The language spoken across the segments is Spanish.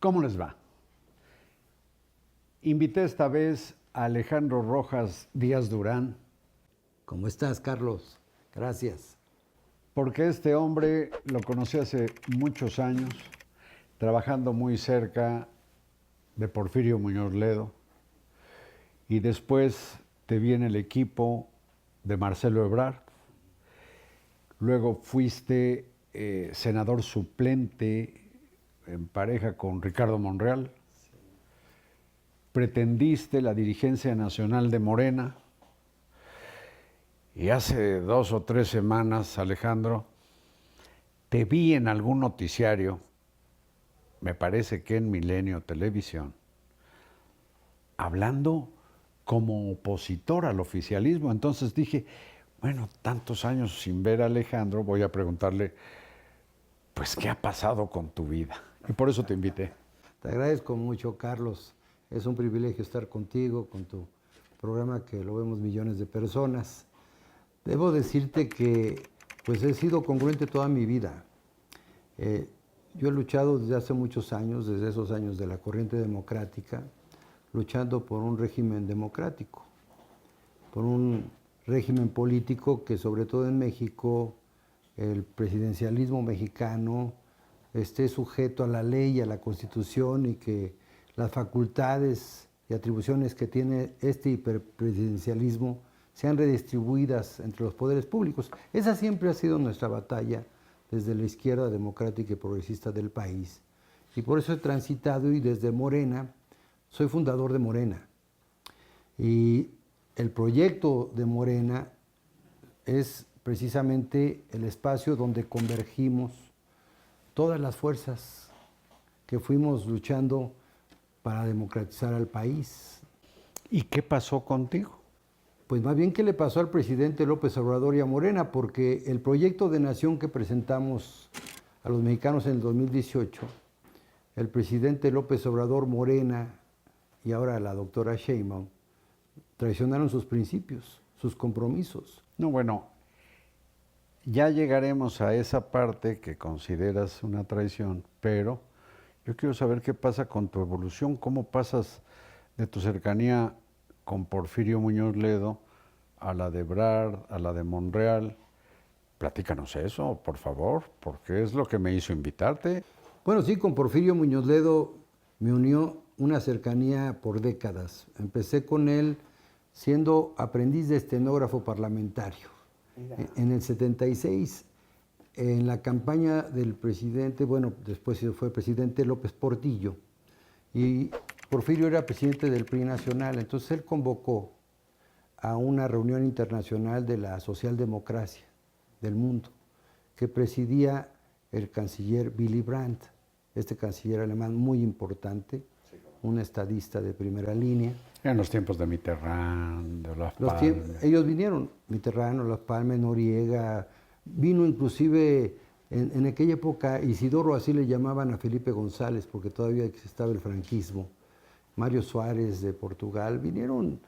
¿Cómo les va? Invité esta vez a Alejandro Rojas Díaz Durán ¿Cómo estás, Carlos? Gracias. porque este hombre lo conocí hace muchos años, trabajando muy cerca de Porfirio Muñoz Ledo, y después te vi en el equipo de Marcelo Ebrard. Luego fuiste senador suplente en pareja con Ricardo Monreal. Pretendiste la dirigencia nacional de Morena. Y hace 2 o 3 semanas, Alejandro, te vi en algún noticiario, me parece que en Milenio Televisión, hablando como opositor al oficialismo. Entonces dije, bueno, tantos años sin ver a Alejandro, voy a preguntarle, pues, ¿qué ha pasado con tu vida? Y por eso te invité. Te agradezco mucho, Carlos. Es un privilegio estar contigo, con tu programa que lo vemos millones de personas. Debo decirte que pues he sido congruente toda mi vida. Yo he luchado desde hace muchos años, desde esos años de la corriente democrática, luchando por un régimen democrático, por un régimen político que sobre todo en México, el presidencialismo mexicano esté sujeto a la ley y a la Constitución y que las facultades y atribuciones que tiene este hiperpresidencialismo sean redistribuidas entre los poderes públicos. Esa siempre ha sido nuestra batalla desde la izquierda democrática y progresista del país. Y por eso he transitado y desde Morena, soy fundador de Morena. Y el proyecto de Morena es precisamente el espacio donde convergimos todas las fuerzas que fuimos luchando para democratizar al país. ¿Y qué pasó contigo? Pues más bien, ¿qué le pasó al presidente López Obrador y a Morena? Porque el proyecto de nación que presentamos a los mexicanos en el 2018, el presidente López Obrador, Morena y ahora la doctora Sheinbaum, traicionaron sus principios, sus compromisos. No, bueno, ya llegaremos a esa parte que consideras una traición, pero yo quiero saber qué pasa con tu evolución, cómo pasas de tu cercanía con Porfirio Muñoz Ledo a la de Ebrard, a la de Monreal. Platícanos eso, por favor, porque es lo que me hizo invitarte. Bueno, sí, con Porfirio Muñoz Ledo me unió una cercanía por décadas. Empecé con él siendo aprendiz de estenógrafo parlamentario. En el 76, en la campaña del presidente, bueno, después fue presidente López Portillo, y Porfirio era presidente del PRI nacional, entonces él convocó a una reunión internacional de la socialdemocracia del mundo, que presidía el canciller Willy Brandt, este canciller alemán muy importante, un estadista de primera línea. En los tiempos de Mitterrand, de Olaf Palme. Ellos vinieron, Mitterrand, Olaf Palme, Noriega, vino inclusive en aquella época Isidoro, así le llamaban a Felipe González, porque todavía estaba el franquismo, Mario Suárez de Portugal, vinieron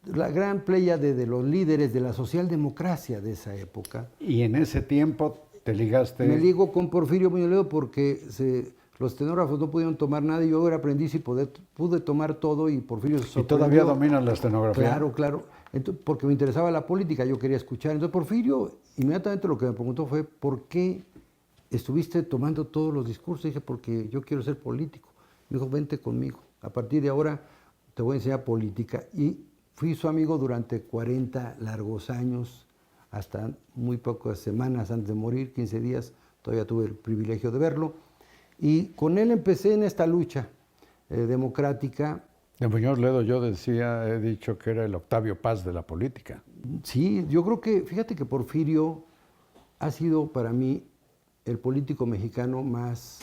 la gran pléyade de los líderes de la socialdemocracia de esa época. Y en ese tiempo te ligaste... Me ligo con Porfirio Muñoz Ledo porque los estenógrafos no pudieron tomar nada y yo era aprendiz y pude tomar todo y Porfirio se sorprendió. ¿Y todavía dominas la estenografía? Claro, claro. Entonces, porque me interesaba la política, yo quería escuchar. Entonces Porfirio inmediatamente lo que me preguntó fue ¿por qué estuviste tomando todos los discursos? Dije, porque yo quiero ser político. Me dijo, vente conmigo. A partir de ahora te voy a enseñar política. Y fui su amigo durante 40 largos años, hasta muy pocas semanas antes de morir, 15 días, todavía tuve el privilegio de verlo. Y con él empecé en esta lucha democrática. De Muñoz Ledo yo he dicho que era el Octavio Paz de la política. Sí, yo creo que, fíjate que Porfirio ha sido para mí el político mexicano más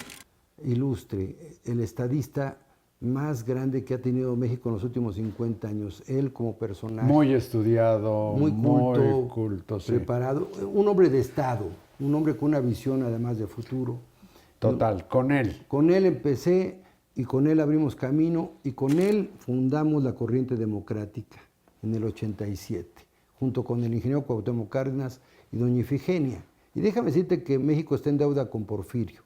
ilustre, el estadista más grande que ha tenido México en los últimos 50 años. Él como personaje. Muy estudiado, muy culto, preparado, sí. Un hombre de Estado, un hombre con una visión además de futuro. Total, con él. Con él empecé y con él abrimos camino y con él fundamos la Corriente Democrática en el 87, junto con el ingeniero Cuauhtémoc Cárdenas y doña Ifigenia. Y déjame decirte que México está en deuda con Porfirio.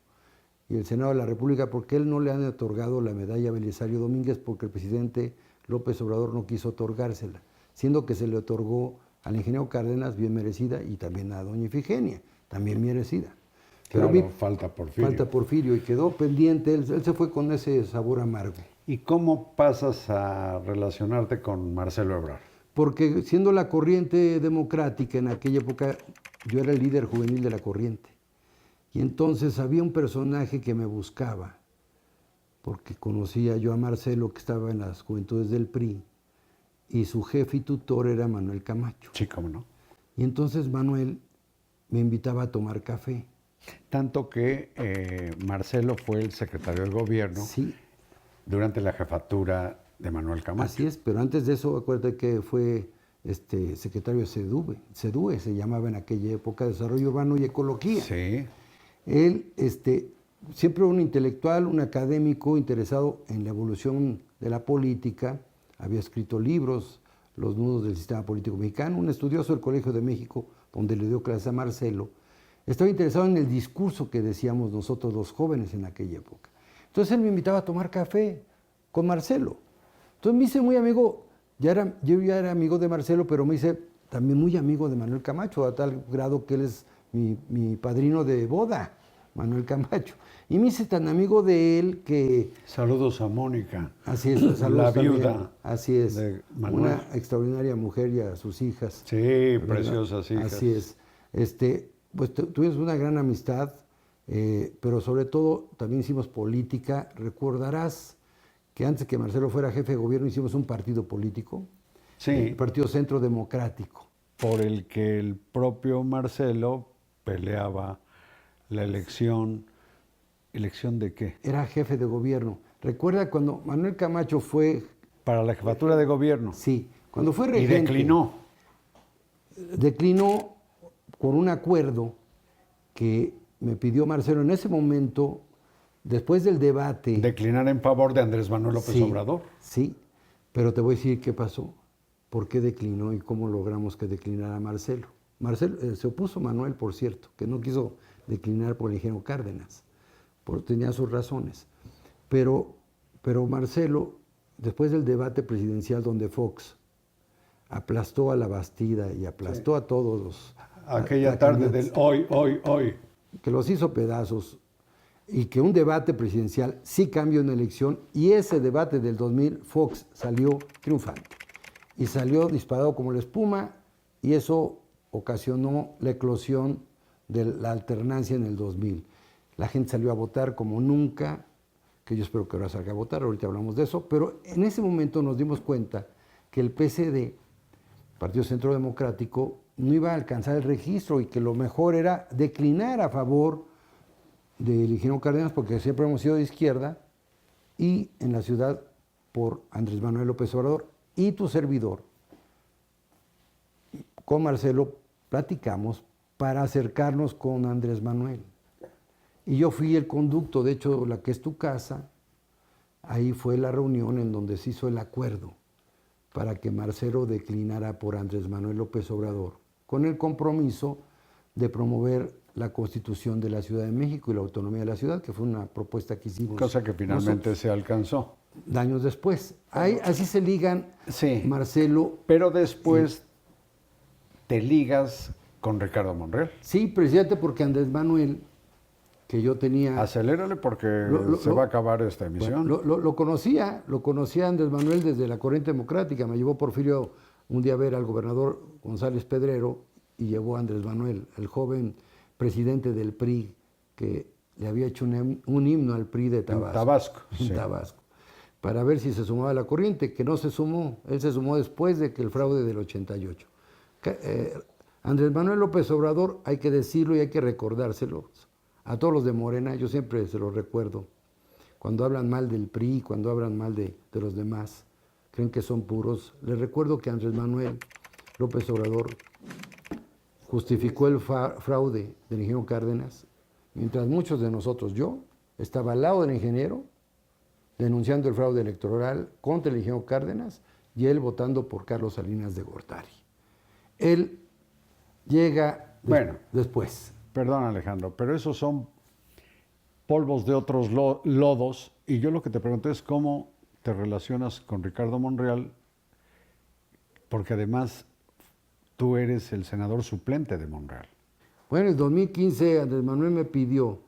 y el Senado de la República, porque él no le han otorgado la medalla Belisario Domínguez porque el presidente López Obrador no quiso otorgársela, siendo que se le otorgó al ingeniero Cárdenas, bien merecida, y también a doña Ifigenia, también merecida. Pero Claro, falta Porfirio. falta Porfirio y quedó pendiente, él se fue con ese sabor amargo. ¿Y cómo pasas a relacionarte con Marcelo Ebrard? Porque siendo la corriente democrática en aquella época, yo era el líder juvenil de la corriente. Y entonces había un personaje que me buscaba, porque conocía yo a Marcelo, que estaba en las juventudes del PRI, y su jefe y tutor era Manuel Camacho. Sí, cómo no. Y entonces Manuel me invitaba a tomar café. Tanto que Marcelo fue el secretario del gobierno Sí, durante la jefatura de Manuel Camacho. así es, pero antes de eso, acuérdate que fue secretario de CEDUE se llamaba en aquella época, Desarrollo Urbano y Ecología. Sí, Él, siempre un intelectual, un académico interesado en la evolución de la política, había escrito libros, Los nudos del sistema político mexicano, un estudioso del Colegio de México, donde le dio clase a Marcelo, estaba interesado en el discurso que decíamos nosotros los jóvenes en aquella época. Entonces él me invitaba a tomar café con Marcelo. Entonces me hice muy amigo, yo ya era amigo de Marcelo, pero me hice también muy amigo de Manuel Camacho, a tal grado que él es mi padrino de boda, Manuel Camacho. Y me hice tan amigo de él que... saludos a Mónica. Así es, saludos La también. viuda Así es, de Manuel. una extraordinaria mujer y a sus hijas. Sí, ¿verdad? preciosas hijas. Así es. Pues tuvimos una gran amistad, pero sobre todo también hicimos política. Recordarás que antes que Marcelo fuera jefe de gobierno hicimos un partido político, Sí, el Partido Centro Democrático. por el que el propio Marcelo peleaba la elección. ¿Elección de qué? Era jefe de gobierno. Recuerda cuando Manuel Camacho fue, Para la jefatura de gobierno. sí, cuando fue Y regente. declinó. Con un acuerdo que me pidió Marcelo en ese momento, después del debate. Declinar en favor de Andrés Manuel López Sí, Obrador. sí, pero te voy a decir qué pasó, por qué declinó y cómo logramos que declinara Marcelo. Marcelo se opuso Manuel, por cierto, que no quiso declinar por el ingeniero Cárdenas, tenía sus razones. Pero Marcelo, después del debate presidencial donde Fox aplastó a la Bastida y aplastó a todos los... Aquella tarde del hoy. que los hizo pedazos y que un debate presidencial sí cambió una elección y ese debate del 2000 Fox salió triunfante y salió disparado como la espuma y eso ocasionó la eclosión de la alternancia en el 2000. La gente salió a votar como nunca, que yo espero que ahora salga a votar, ahorita hablamos de eso, pero en ese momento nos dimos cuenta que el PSD, Partido Centro Democrático, no iba a alcanzar el registro y que lo mejor era declinar a favor del ingeniero Cárdenas, porque siempre hemos sido de izquierda, y en la ciudad por Andrés Manuel López Obrador y tu servidor. Con Marcelo platicamos para acercarnos con Andrés Manuel. Y yo fui el conducto, de hecho, la que es tu casa, ahí fue la reunión en donde se hizo el acuerdo para que Marcelo declinara por Andrés Manuel López Obrador, con el compromiso de promover la Constitución de la Ciudad de México y la autonomía de la ciudad, que fue una propuesta que hicimos. Cosa que finalmente nosotros, se alcanzó. años después. Ahí, así se ligan, Sí. Marcelo. Pero después te ligas con Ricardo Monreal. Sí, presidente, porque Andrés Manuel, que yo tenía... Acelérale porque se va a acabar esta emisión. Lo conocía Andrés Manuel desde la corriente democrática. Me llevó Porfirio un día a ver al gobernador González Pedrero y llevó a Andrés Manuel, el joven presidente del PRI, que le había hecho un himno al PRI de Tabasco. En Tabasco. En Sí. Tabasco. Para ver si se sumaba a la corriente, que no se sumó. Él se sumó después de que el fraude del 88. Andrés Manuel López Obrador, hay que decirlo y hay que recordárselo. A todos los de Morena, yo siempre se los recuerdo. Cuando hablan mal del PRI, cuando hablan mal de los demás, creen que son puros. Les recuerdo que Andrés Manuel López Obrador justificó el fraude del ingeniero Cárdenas, mientras muchos de nosotros, yo, estaba al lado del ingeniero, denunciando el fraude electoral contra el ingeniero Cárdenas y él votando por Carlos Salinas de Gortari. Él llega después. Perdón, Alejandro, pero esos son polvos de otros lodos. Y yo lo que te pregunto es cómo te relacionas con Ricardo Monreal, porque además tú eres el senador suplente de Monreal. Bueno, en 2015 Andrés Manuel me pidió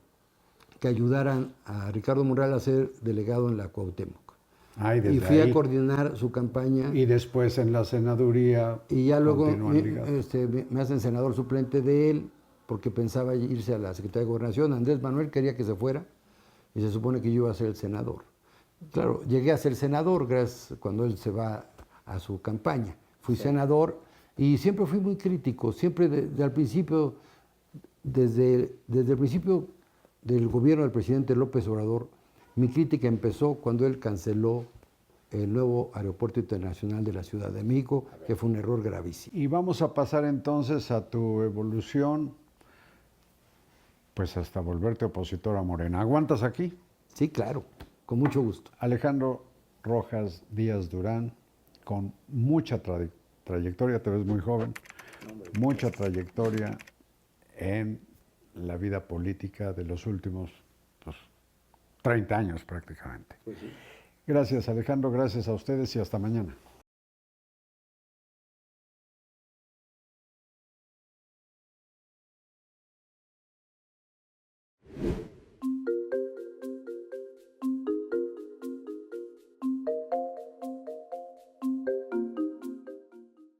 que ayudaran a Ricardo Monreal a ser delegado en la Cuauhtémoc. Desde Y fui ahí. a coordinar su campaña. Y después en la senaduría. Y ya luego continúan ligados. me hacen senador suplente de él, porque pensaba irse a la Secretaría de Gobernación. Andrés Manuel quería que se fuera y se supone que yo iba a ser el senador. Claro, llegué a ser senador gracias cuando él se va a su campaña. Fui senador y siempre fui muy crítico, siempre desde el principio del gobierno del presidente López Obrador, mi crítica empezó cuando él canceló el nuevo aeropuerto internacional de la Ciudad de México, que fue un error gravísimo. Y vamos a pasar entonces a tu evolución, pues hasta volverte opositor a Morena. ¿Aguantas aquí? Sí, claro, con mucho gusto. Alejandro Rojas Díaz Durán, con mucha trayectoria, te ves muy joven, mucha trayectoria en la vida política de los últimos 30 años prácticamente. Gracias Alejandro, gracias a ustedes y hasta mañana.